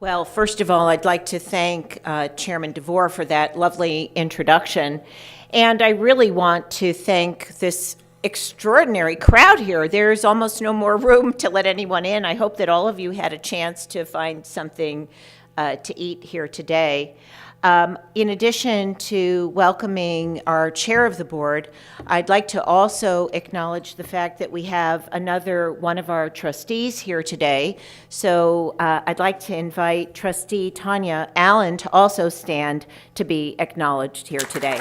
Well, first of all, I'd like to thank Chairman DeVore for that lovely introduction. And I really want to thank this extraordinary crowd here. There's almost no more room to let anyone in. I hope that all of you had a chance to find something to eat here today. In addition to welcoming our chair of the board, I'd like to also acknowledge the fact that we have another one of our trustees here today. So I'd like to invite Trustee Tanya Allen to also stand to be acknowledged here today.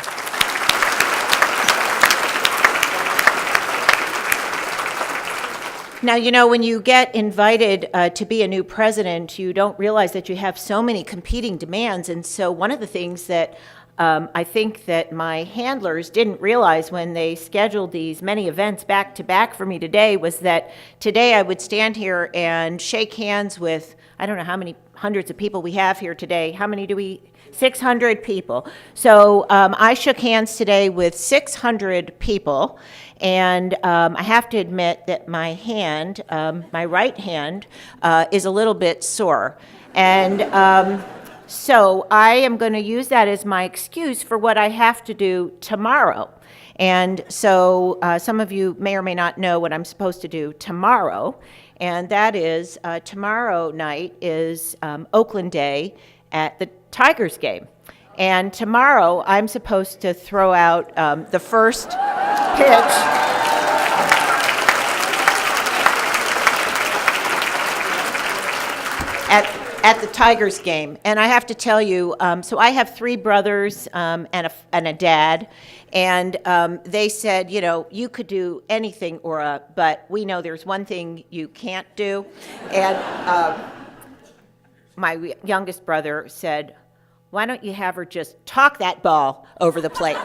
Now, you know, when you get invited to be a new president, you don't realize that you have so many competing demands. And so one of the things that I think that my handlers didn't realize when they scheduled these many events back to back for me today was that today I would stand here and shake hands with, I don't know how many hundreds of people we have here today. How many do we? 600 people. So I shook hands today with 600 people. And I have to admit that my hand, my right hand, is a little bit sore. And so I am going to use that as my excuse for what I have to do tomorrow. And so some of you may or may not know what I'm supposed to do tomorrow. And that is tomorrow night is Oakland Day at the Tigers game. And tomorrow I'm supposed to throw out the first pitch at the Tigers game. And I have to tell you, so I have 3 brothers and a dad, and they said, you know, you could do anything, Ora, but we know there's one thing you can't do. And my youngest brother said, why don't you have her just talk that ball over the plate?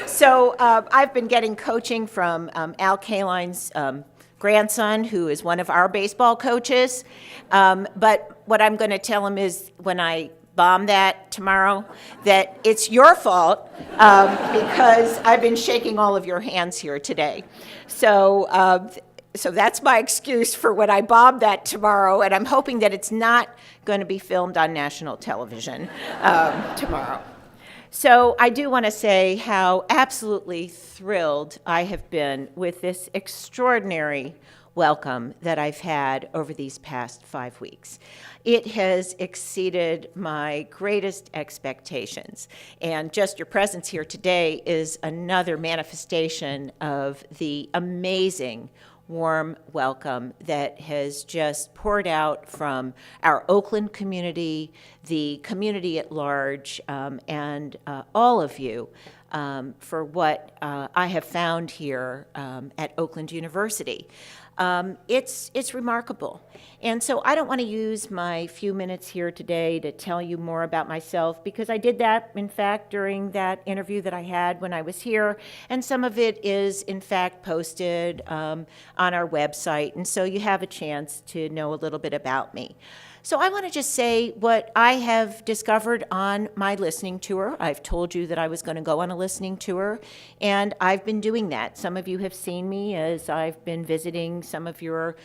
So I've been getting coaching from Al Kaline's grandson, who is one of our baseball coaches. But what I'm going to tell him is when I bomb that tomorrow, that it's your fault because I've been shaking all of your hands here today. So that's my excuse for when I bomb that tomorrow, and I'm hoping that it's not going to be filmed on national television tomorrow. So I do want to say how absolutely thrilled I have been with this extraordinary welcome that I've had over these past 5 weeks. It has exceeded my greatest expectations. And just your presence here today is another manifestation of the amazing warm welcome that has just poured out from our Oakland community, the community at large, and all of you for what I have found here at Oakland University. It's remarkable. And so I don't want to use my few minutes here today to tell you more about myself, because I did that, in fact, during that interview that I had when I was here, and some of it is, in fact, posted on our website, and so you have a chance to know a little bit about me. So I want to just say what I have discovered on my listening tour. I've told you that I was going to go on a listening tour, and I've been doing that. Some of you have seen me as I've been visiting some of your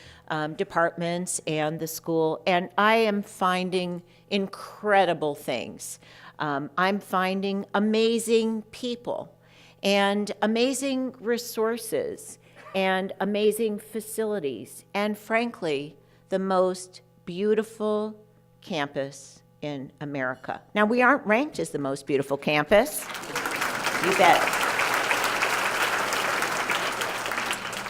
departments and the school, and I am finding incredible things. I'm finding amazing people and amazing resources and amazing facilities, and frankly, the most beautiful campus in America. Now, we aren't ranked as the most beautiful campus. You bet.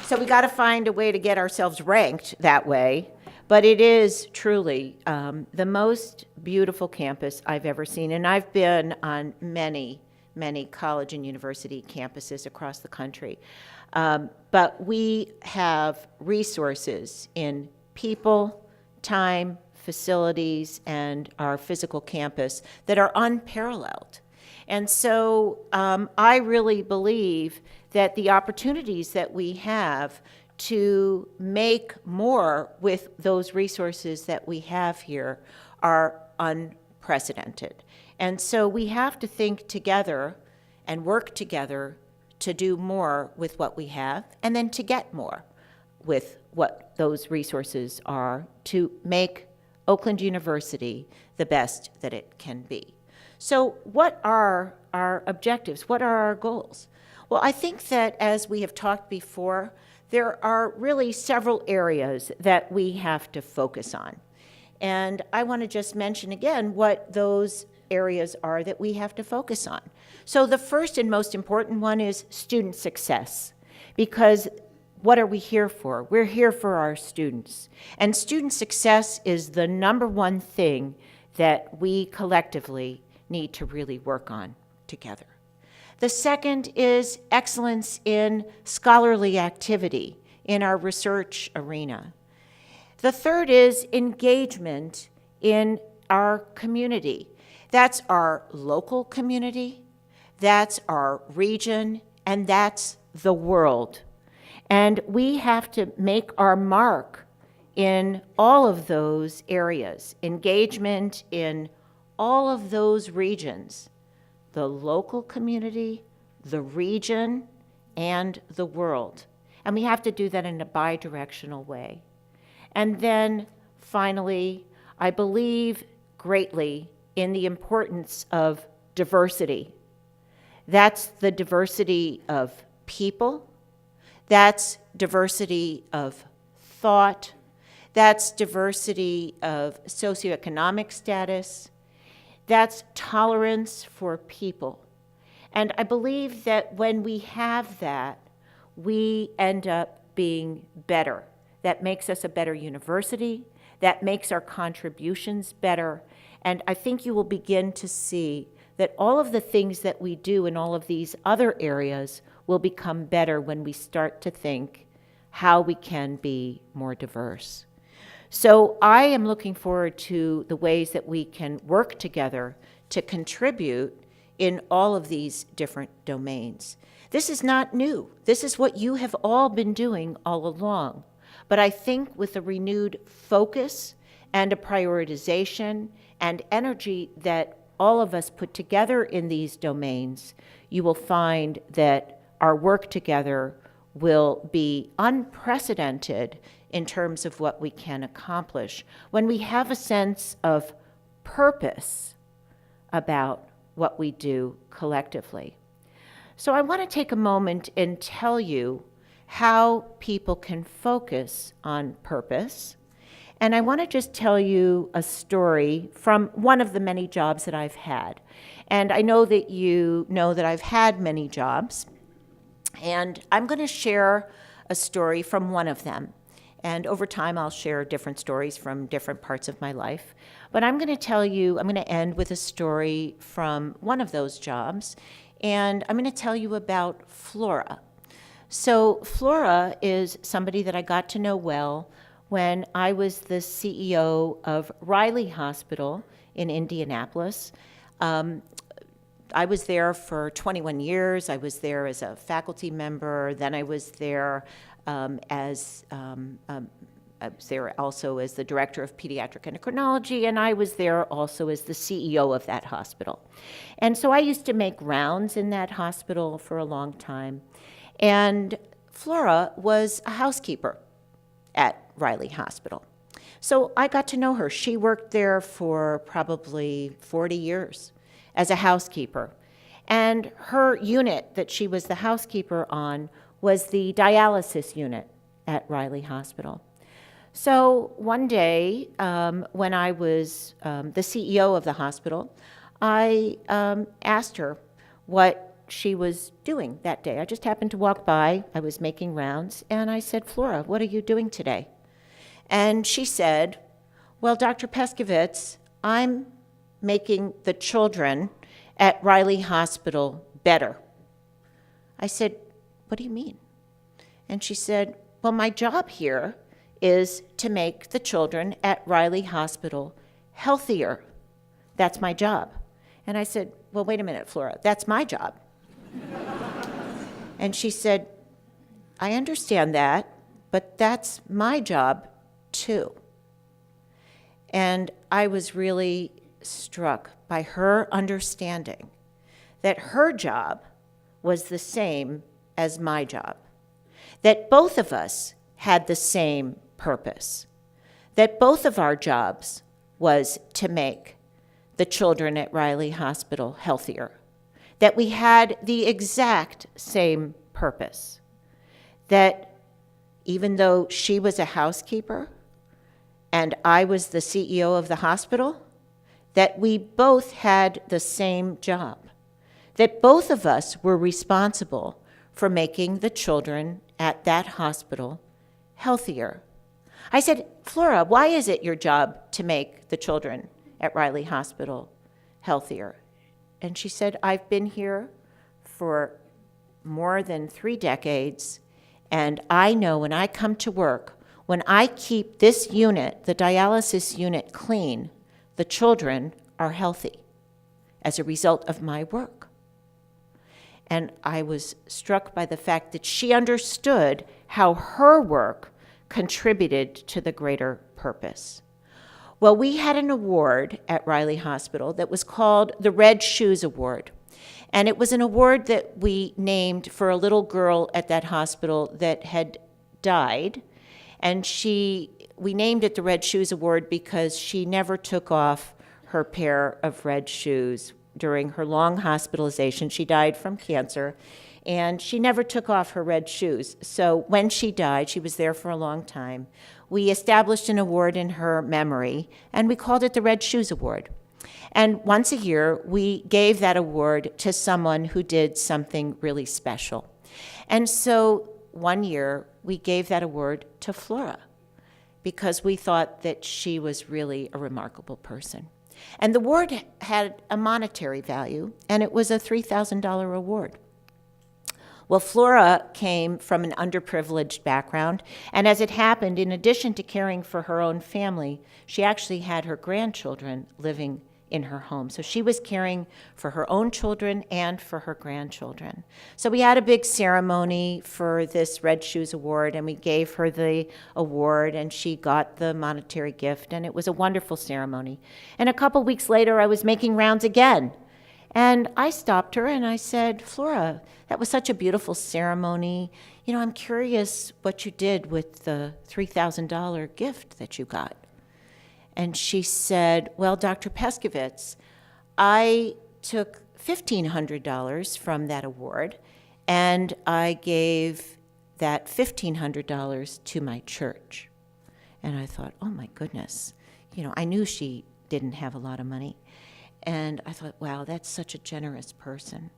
So we got to find a way to get ourselves ranked that way. But it is truly the most beautiful campus I've ever seen. And I've been on many, many college and university campuses across the country. But we have resources in people, time, facilities, and our physical campus that are unparalleled. And so I really believe that the opportunities that we have to make more with those resources that we have here are unprecedented. And so we have to think together and work together to do more with what we have, and then to get more with what those resources are to make Oakland University the best that it can be. So what are our objectives? What are our goals? Well, I think that as we have talked before, there are really several areas that we have to focus on. And I want to just mention again what those areas are that we have to focus on. So the first and most important one is student success, because what are we here for? We're here for our students. And student success is the number one thing that we collectively need to really work on together. The second is excellence in scholarly activity in our research arena. The third is engagement in our community. That's our local community, that's our region, and that's the world. And we have to make our mark in all of those areas, engagement in all of those regions, the local community, the region, and the world. And we have to do that in a bi-directional way. And then finally, I believe greatly in the importance of diversity. That's the diversity of people, that's diversity of thought, that's diversity of socioeconomic status, that's tolerance for people. And I believe that when we have that, we end up being better. That makes us a better university, that makes our contributions better, and I think you will begin to see that all of the things that we do in all of these other areas will become better when we start to think how we can be more diverse. So I am looking forward to the ways that we can work together to contribute in all of these different domains. This is not new. This is what you have all been doing all along. But I think with a renewed focus and a prioritization and energy that all of us put together in these domains, you will find that our work together will be unprecedented in terms of what we can accomplish when we have a sense of purpose about what we do collectively. So I want to take a moment and tell you how people can focus on purpose. And I want to just tell you a story from one of the many jobs that I've had. And I know that you know that I've had many jobs. And I'm going to share a story from one of them. And over time, I'll share different stories from different parts of my life. But I'm going to end with a story from one of those jobs. And I'm going to tell you about Flora. So Flora is somebody that I got to know well when I was the CEO of Riley Hospital in Indianapolis. I was there for 21 years. I was there as a faculty member. Then I was there also as the director of pediatric endocrinology, and I was there also as the CEO of that hospital. And so I used to make rounds in that hospital for a long time. And Flora was a housekeeper at Riley Hospital. So I got to know her. She worked there for probably 40 years as a housekeeper. And her unit that she was the housekeeper on was the dialysis unit at Riley Hospital. So one day, when I was the CEO of the hospital, I asked her what she was doing that day. I just happened to walk by. I was making rounds, and I said, "Flora, what are you doing today?" And she said, "Well, Dr. Pescovitz, I'm making the children at Riley Hospital better." I said, "What do you mean?" And she said, "Well, my job here is to make the children at Riley Hospital healthier. That's my job." And I said, "Well, wait a minute, Flora, that's my job." And she said, "I understand that, but that's my job too." And I was really struck by her understanding that her job was the same as my job, that both of us had the same purpose, that both of our jobs was to make the children at Riley Hospital healthier, that we had the exact same purpose, that even though she was a housekeeper and I was the CEO of the hospital, that we both had the same job, that both of us were responsible for making the children at that hospital healthier. I said, Flora, why is it your job to make the children at Riley Hospital healthier? And she said, I've been here for more than 3 decades, and I know when I come to work, when I keep this unit, the dialysis unit, clean, the children are healthy as a result of my work. And I was struck by the fact that she understood how her work contributed to the greater purpose. Well, we had an award at Riley Hospital that was called the Red Shoes Award. And it was an award that we named for a little girl at that hospital that had died. And we named it the Red Shoes Award because she never took off her pair of red shoes during her long hospitalization. She died from cancer, and she never took off her red shoes. So when she died, she was there for a long time, we established an award in her memory, and we called it the Red Shoes Award. And once a year, we gave that award to someone who did something really special. And so one year, we gave that award to Flora because we thought that she was really a remarkable person. And the award had a monetary value, and it was a $3,000 award. Well, Flora came from an underprivileged background, and as it happened, in addition to caring for her own family, she actually had her grandchildren living in her home. So she was caring for her own children and for her grandchildren. So we had a big ceremony for this Red Shoes Award, and we gave her the award, and she got the monetary gift, and it was a wonderful ceremony. And a couple weeks later, I was making rounds again, and I stopped her and I said, Flora, that was such a beautiful ceremony. You know, I'm curious what you did with the $3,000 gift that you got. And she said, well, Dr. Pescovitz, I took $1,500 from that award, and I gave that $1,500 to my church. And I thought, oh my goodness, you know, I knew she didn't have a lot of money. And I thought, wow, that's such a generous person.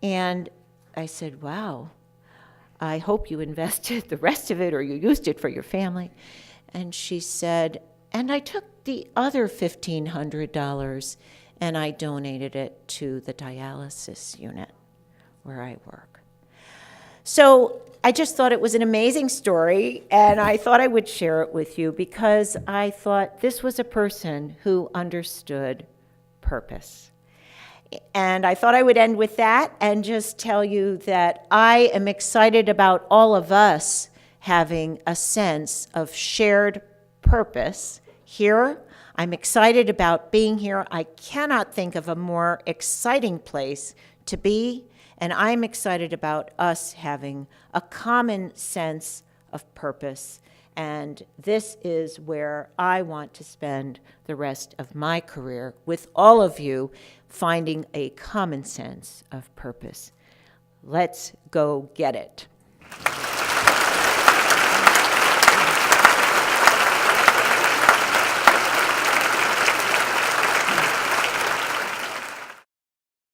And I said, wow, I hope you invested the rest of it or you used it for your family. And she said, and I took the other $1,500 and I donated it to the dialysis unit where I work. So I just thought it was an amazing story, and I thought I would share it with you because I thought this was a person who understood purpose. And I thought I would end with that and just tell you that I am excited about all of us having a sense of shared purpose here. I'm excited about being here. I cannot think of a more exciting place to be, and I'm excited about us having a common sense of purpose. And this is where I want to spend the rest of my career, with all of you finding a common sense of purpose. Let's go get it.